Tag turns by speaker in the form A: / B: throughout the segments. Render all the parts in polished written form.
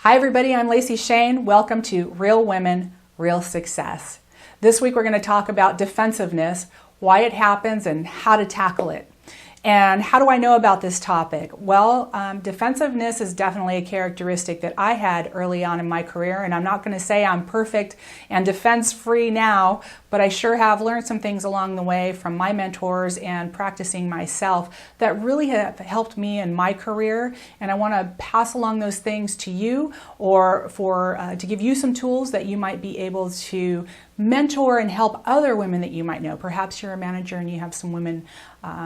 A: Hi everybody, I'm Lacy Schoen. Welcome to Real Women, Real Success. This week we're going to talk about defensiveness, why it happens, and how to tackle it. And how do I know about this topic? Well, defensiveness is definitely a characteristic that I had early on in my career, and I'm not going to say I'm perfect and defense-free now, but I sure have learned some things along the way from my mentors and practicing myself that really have helped me in my career, and I want to pass along those things to you, or to give you some tools that you might be able to mentor and help other women that you might know. Perhaps you're a manager and you have some women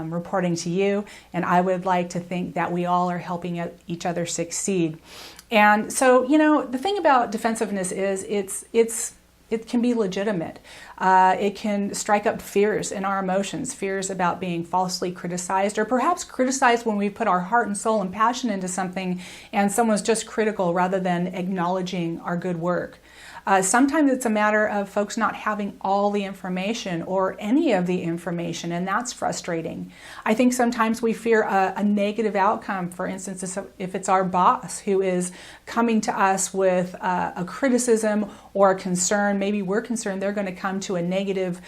A: reporting to you, and I would like to think that we all are helping each other succeed. And so, you know, the thing about defensiveness is it can be legitimate. It can strike up fears in our emotions, fears about being falsely criticized, or perhaps criticized when we put our heart and soul and passion into something and someone's just critical rather than acknowledging our good work. Sometimes it's a matter of folks not having all the information or any of the information, and that's frustrating. I think sometimes we fear a negative outcome. For instance, if it's our boss who is coming to us with a criticism or a concern, maybe we're concerned they're going to come to a negative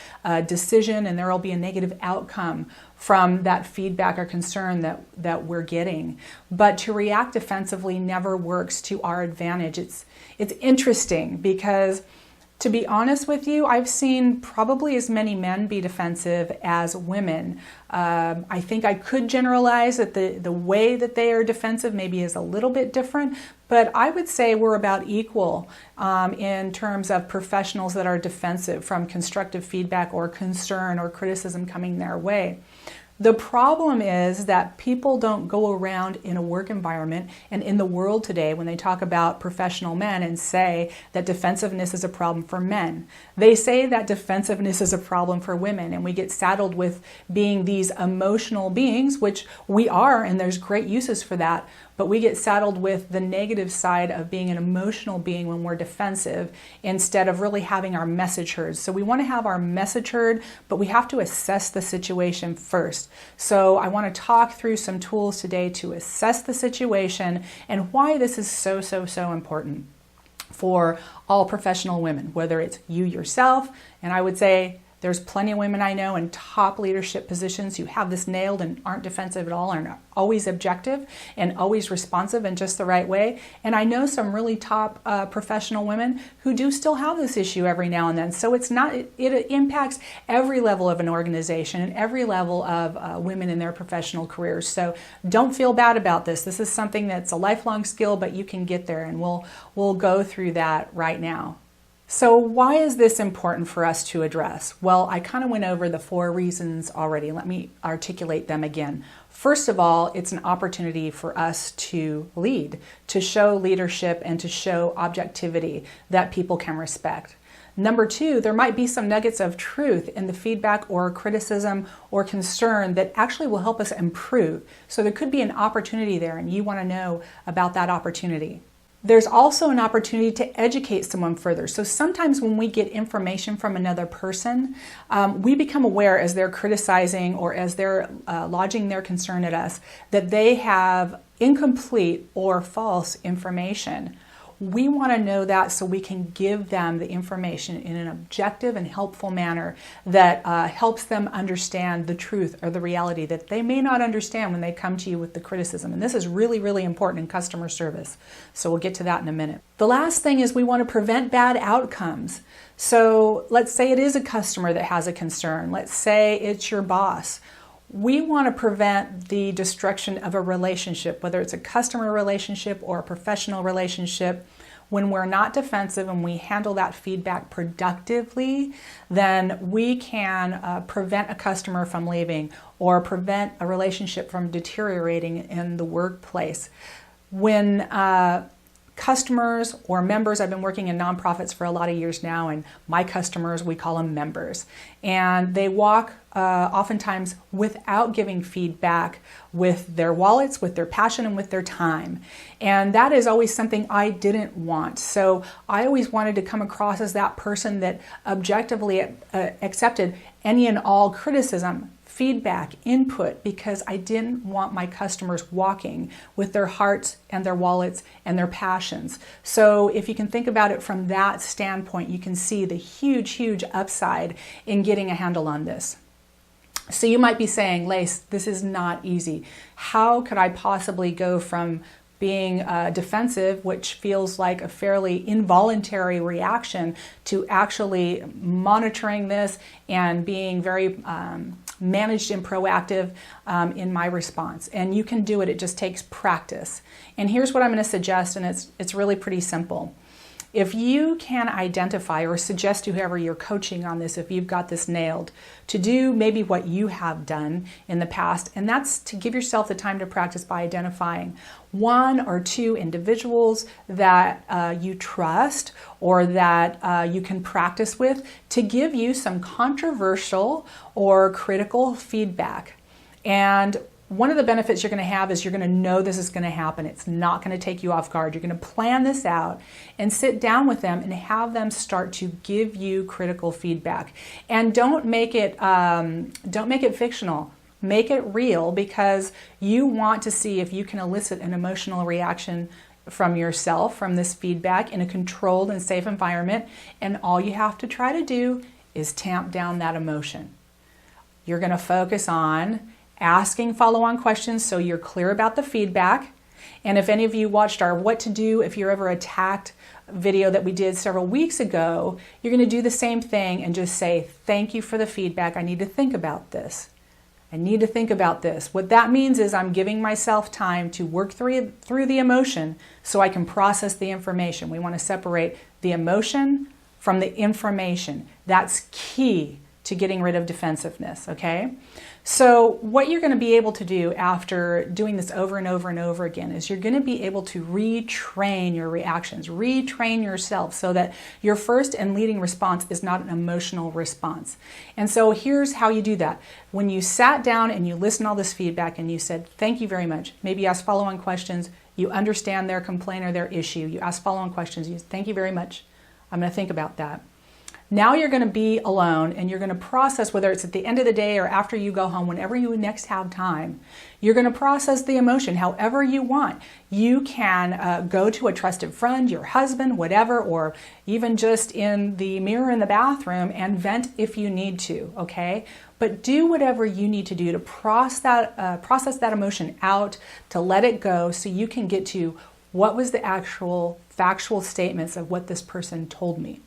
A: decision and there will be a negative outcome from that feedback or concern that we're getting. But to react defensively never works to our advantage. It's interesting because, to be honest with you, I've seen probably as many men be defensive as women. I think I could generalize that the way that they are defensive maybe is a little bit different, but I would say we're about equal in terms of professionals that are defensive from constructive feedback or concern or criticism coming their way. The problem is that people don't go around in a work environment and in the world today when they talk about professional men and say that defensiveness is a problem for men. They say that defensiveness is a problem for women, and we get saddled with being these emotional beings, which we are, and there's great uses for that, but we get saddled with the negative side of being an emotional being when we're defensive instead of really having our message heard. So we want to have our message heard, but we have to assess the situation first. So I want to talk through some tools today to assess the situation and why this is so important for all professional women, whether it's you yourself, and I would say there's plenty of women I know in top leadership positions who have this nailed and aren't defensive at all and are always objective and always responsive in just the right way. And I know some really top professional women who do still have this issue every now and then. So it impacts every level of an organization and every level of women in their professional careers. So don't feel bad about this. This is something that's a lifelong skill, but you can get there, and we'll go through that right now. So why is this important for us to address? Well, I kind of went over the 4 reasons already. Let me articulate them again. First of all, it's an opportunity for us to lead, to show leadership and to show objectivity that people can respect. Number 2, there might be some nuggets of truth in the feedback or criticism or concern that actually will help us improve. So there could be an opportunity there, and you want to know about that opportunity. There's also an opportunity to educate someone further. So sometimes when we get information from another person, we become aware as they're criticizing or as they're lodging their concern at us that they have incomplete or false information. We want to know that so we can give them the information in an objective and helpful manner that helps them understand the truth or the reality that they may not understand when they come to you with the criticism. And this is really important in customer service. So we'll get to that in a minute. The last thing is we want to prevent bad outcomes. So let's say it is a customer that has a concern. Let's say it's your boss. We want to prevent the destruction of a relationship, whether it's a customer relationship or a professional relationship. When we're not defensive and we handle that feedback productively, then we can prevent a customer from leaving or prevent a relationship from deteriorating in the workplace. When customers or members, I've been working in nonprofits for a lot of years now, and my customers, we call them members. And they walk oftentimes without giving feedback with their wallets, with their passion, and with their time. And that is always something I didn't want. So I always wanted to come across as that person that objectively accepted any and all criticism, feedback, input, because I didn't want my customers walking with their hearts and their wallets and their passions. So if you can think about it from that standpoint, you can see the huge, huge upside in getting a handle on this. So you might be saying, Lace, this is not easy. How could I possibly go from being defensive, which feels like a fairly involuntary reaction, to actually monitoring this and being very managed and proactive in my response? And you can do it. It just takes practice. And here's what I'm going to suggest, and it's really pretty simple. If you can identify or suggest to whoever you're coaching on this, if you've got this nailed, to do maybe what you have done in the past, and that's to give yourself the time to practice by identifying one or two individuals that you trust or that you can practice with to give you some controversial or critical feedback. And one of the benefits you're going to have is you're going to know this is going to happen. It's not going to take you off guard. You're going to plan this out and sit down with them and have them start to give you critical feedback. And don't make it fictional. Make it real, because you want to see if you can elicit an emotional reaction from yourself, from this feedback, in a controlled and safe environment. And all you have to try to do is tamp down that emotion. You're going to focus on asking follow-on questions so you're clear about the feedback. And if any of you watched our What to Do If You're Ever Attacked video that we did several weeks ago, you're going to do the same thing and just say, thank you for the feedback. I need to think about this. I need to think about this. What that means is I'm giving myself time to work through the emotion so I can process the information. We want to separate the emotion from the information. That's key to getting rid of defensiveness, okay? So what you're going to be able to do after doing this over and over and over again is you're going to be able to retrain your reactions, retrain yourself so that your first and leading response is not an emotional response. And so here's how you do that. When you sat down and you listened to all this feedback and you said, thank you very much, maybe you ask follow-on questions, you understand their complaint or their issue, you ask follow-on questions, you say, thank you very much, I'm going to think about that. Now you're going to be alone and you're going to process, whether it's at the end of the day or after you go home, whenever you next have time, you're going to process the emotion however you want. You can go to a trusted friend, your husband, whatever, or even just in the mirror in the bathroom and vent if you need to, okay? But do whatever you need to do to process that emotion out, to let it go so you can get to what was the actual factual statements of what this person told me.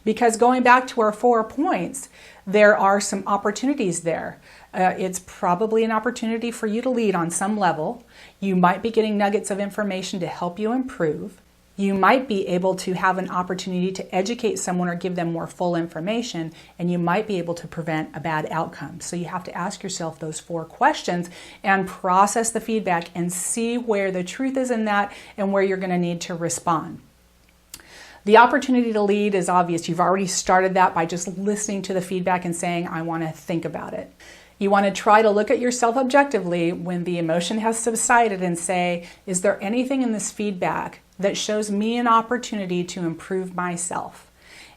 A: Because going back to our 4 points, there are some opportunities there. It's probably an opportunity for you to lead on some level. You might be getting nuggets of information to help you improve. You might be able to have an opportunity to educate someone or give them more full information, and you might be able to prevent a bad outcome. So you have to ask yourself those 4 questions and process the feedback and see where the truth is in that and where you're going to need to respond. The opportunity to lead is obvious. You've already started that by just listening to the feedback and saying, I want to think about it. You want to try to look at yourself objectively when the emotion has subsided and say, is there anything in this feedback that shows me an opportunity to improve myself?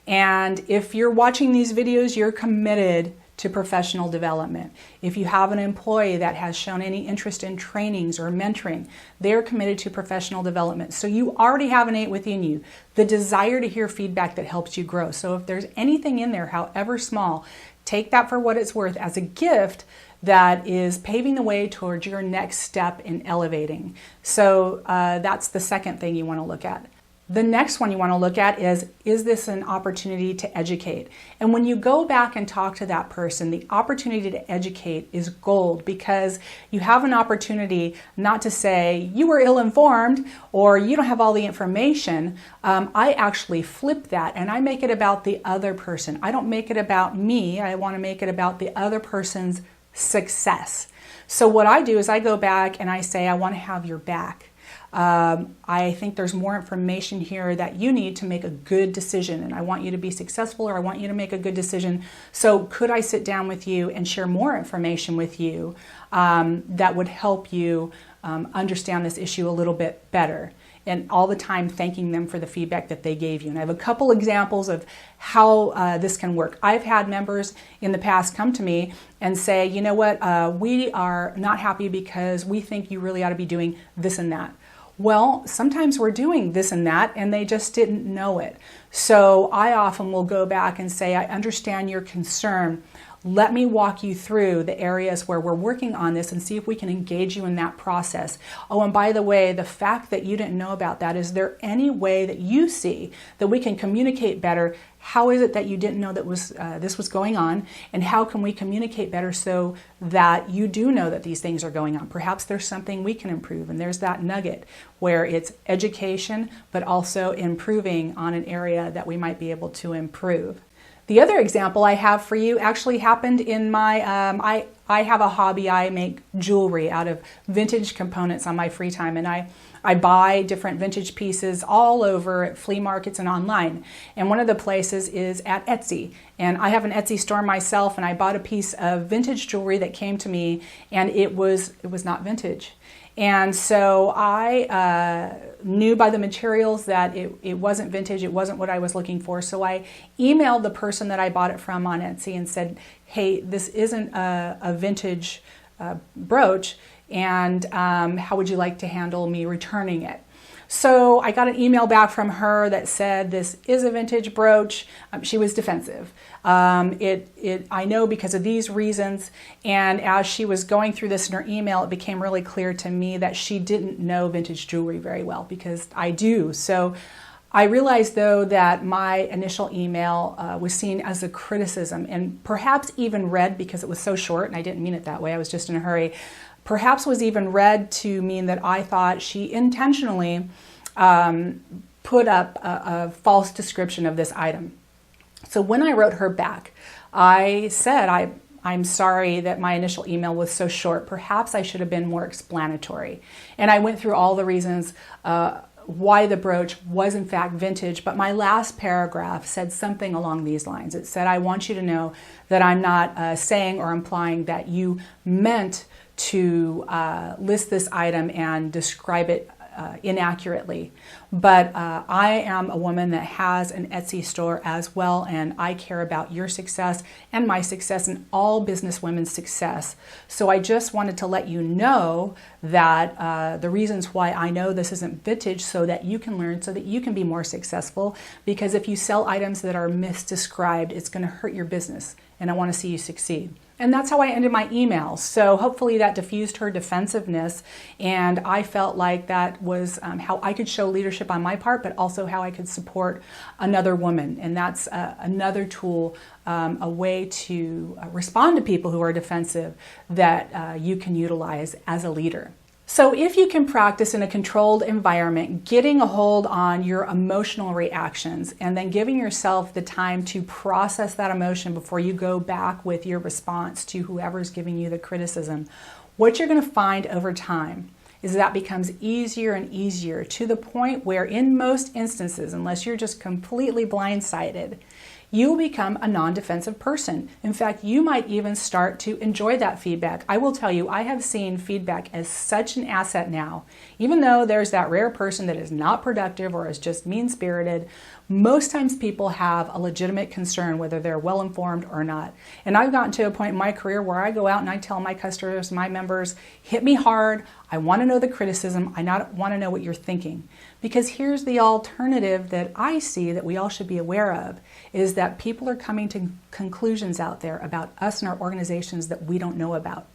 A: And if you're watching these videos, you're committed to professional development. If you have an employee that has shown any interest in trainings or mentoring, they're committed to professional development. So you already have innate within you the desire to hear feedback that helps you grow. So if there's anything in there, however small, take that for what it's worth as a gift that is paving the way towards your next step in elevating. So that's the second thing you want to look at. The next one you want to look at is this an opportunity to educate? And when you go back and talk to that person, the opportunity to educate is gold, because you have an opportunity not to say you were ill-informed or you don't have all the information. I actually flip that and I make it about the other person. I don't make it about me. I want to make it about the other person's success. So what I do is I go back and I say, I want to have your back. I think there's more information here that you need to make a good decision, and I want you to be successful, or I want you to make a good decision. So could I sit down with you and share more information with you that would help you understand this issue a little bit better? and all the time thanking them for the feedback that they gave you. And I have a couple examples of how this can work. I've had members in the past come to me and say, you know what, we are not happy because we think you really ought to be doing this and that. Well, sometimes we're doing this and that and they just didn't know it. So I often will go back and say, I understand your concern. Let me walk you through the areas where we're working on this and see if we can engage you in that process. Oh, and by the way, the fact that you didn't know about that, is there any way that you see that we can communicate better? How is it that you didn't know that this was going on? And how can we communicate better so that you do know that these things are going on? Perhaps there's something we can improve. And there's that nugget where it's education, but also improving on an area that we might be able to improve. The other example I have for you actually happened in my, I have a hobby. I make jewelry out of vintage components on my free time, and I buy different vintage pieces all over at flea markets and online. And one of the places is at Etsy. And I have an Etsy store myself, and I bought a piece of vintage jewelry that came to me, and it was not vintage. And so I knew by the materials that it wasn't vintage, it wasn't what I was looking for. So I emailed the person that I bought it from on Etsy and said, hey, this isn't a vintage brooch, and how would you like to handle me returning it? So I got an email back from her that said this is a vintage brooch. She was defensive. I know because of these reasons. And as she was going through this in her email, it became really clear to me that she didn't know vintage jewelry very well, because I do. So I realized, though, that my initial email was seen as a criticism, and perhaps even read, because it was so short, and I didn't mean it that way, I was just in a hurry, perhaps was even read to mean that I thought she intentionally put up a false description of this item. So when I wrote her back, I said, I'm sorry that my initial email was so short. Perhaps I should have been more explanatory. And I went through all the reasons why the brooch was in fact vintage, but my last paragraph said something along these lines. It said, I want you to know that I'm not saying or implying that you meant to list this item and describe it inaccurately. But I am a woman that has an Etsy store as well, and I care about your success and my success and all business women's success. So I just wanted to let you know that the reasons why I know this isn't vintage, so that you can learn, so that you can be more successful. Because if you sell items that are misdescribed, it's going to hurt your business, and I want to see you succeed. And that's how I ended my email. So hopefully that diffused her defensiveness, and I felt like that was how I could show leadership on my part, but also how I could support another woman. And that's another tool, a way to respond to people who are defensive that you can utilize as a leader. So if you can practice in a controlled environment, getting a hold on your emotional reactions and then giving yourself the time to process that emotion before you go back with your response to whoever's giving you the criticism, what you're going to find over time is that becomes easier and easier, to the point where in most instances, unless you're just completely blindsided, you will become a non-defensive person. In fact, you might even start to enjoy that feedback. I will tell you, I have seen feedback as such an asset now. Even though there's that rare person that is not productive or is just mean-spirited, most times people have a legitimate concern whether they're well-informed or not. And I've gotten to a point in my career where I go out and I tell my customers, my members, hit me hard. I want to know the criticism. I want to know what you're thinking. Because here's the alternative that I see that we all should be aware of, is that people are coming to conclusions out there about us and our organizations that we don't know about.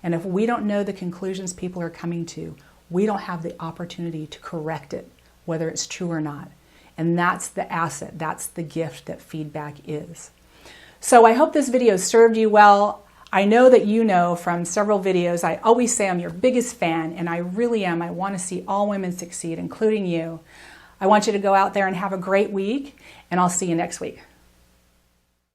A: And if we don't know the conclusions people are coming to, we don't have the opportunity to correct it, whether it's true or not. And that's the asset, that's the gift that feedback is. So I hope this video served you well. I know that you know from several videos, I always say I'm your biggest fan, and I really am. I want to see all women succeed, including you. I want you to go out there and have a great week, and I'll see you next week.